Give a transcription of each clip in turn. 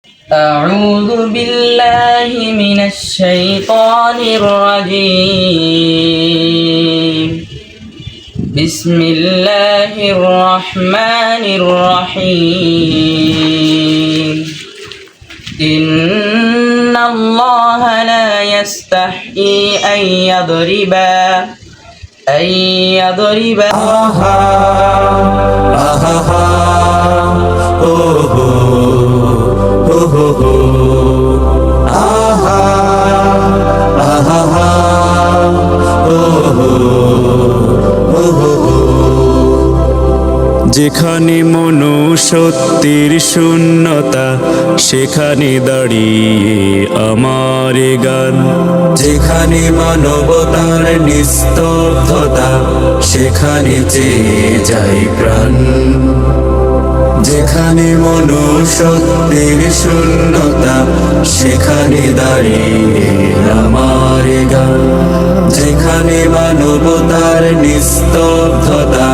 أعوذ بالله من الشيطان الرجيم بسم الله الرحمن الرحيم إن الله لا يستحيي أن يضرب যেখানে মনুষ্যত্বের শূন্যতা সেখানে দাঁড়িয়ে আমার গান, যেখানে মানবতার নিস্তব্ধতা সেখানে চেয়ে যায় প্রাণ, যেখানে মনুষ্যত্বের শূন্যতা সেখানে দাঁড়িয়ে আমার গান, যেখানে মানবতার নিস্তব্ধতা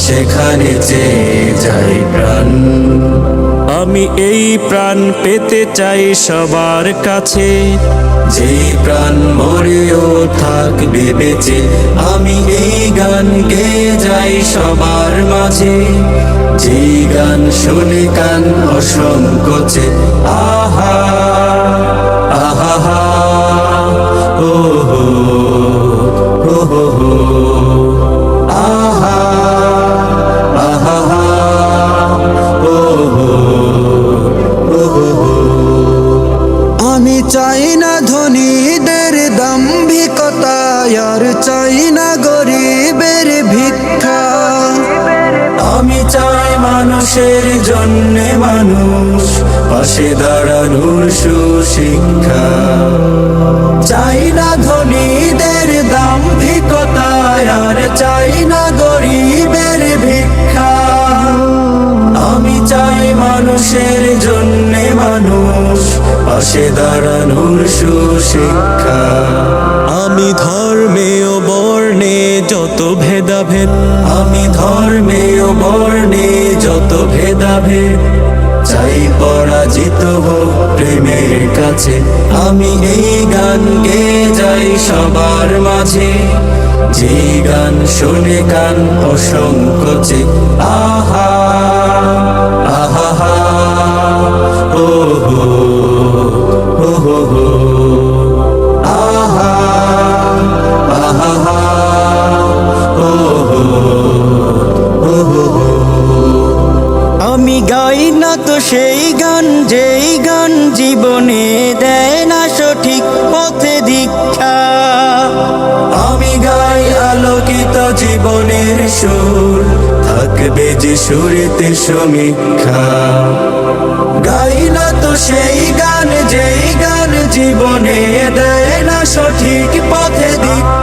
সেখানে চেয়ে যায় প্রাণ। আমি এই প্রাণ পেতে চাই সবার কাছে, যেই প্রাণ মরেও থাকবে বেঁচে। আমি এই গান গেয়ে যাই সবার মাঝে, যেই গান শুনে কান অসংকোচে। আহা আহা হা ও হো ও হো হো আহা আহা হা ও হো ও হো হো। আমি চাই না ধনীদের দাম্ভিকতা, আর চাই না গরিবের ভিক্ষা। আমি চাই মানুষের জন্যে মানুষ, পাশে দাঁড়ানোর সুশিক্ষা। চাই না ধনীদের দাম্ভিকতা, আর চাই না গরিবের ভিক্ষা। আমি চাই মানুষের জন্যে মানুষ, পাশে দাঁড়ানোর সুশিক্ষা। আমি ধর্মে ও বর্ণে যত ভেদাভেদ, আমি ধর্মে ও বর্ণে যত ভেদাভেদ চাই পরাজিত হোক প্রেমের কাছে। আমি এই গান গেয়ে যাই সবার মাঝে, যে গান শুনে কান অসংকোচে। আহা আহা হা ও হো ও হো হো আহা আহা হা ও হো ও হো হো। আমি গাই না তো সেই গান, যেই গান জীবনে দেয় না সঠিক পথে দীক্ষা। আমি গাই আলোকিত জীবনের সুর, থাকবে যে সুরেতে সমীক্ষা। গাই না তো সেই গান, যেই গান জীবনে দেয় না সঠিক পথে দীক্ষা।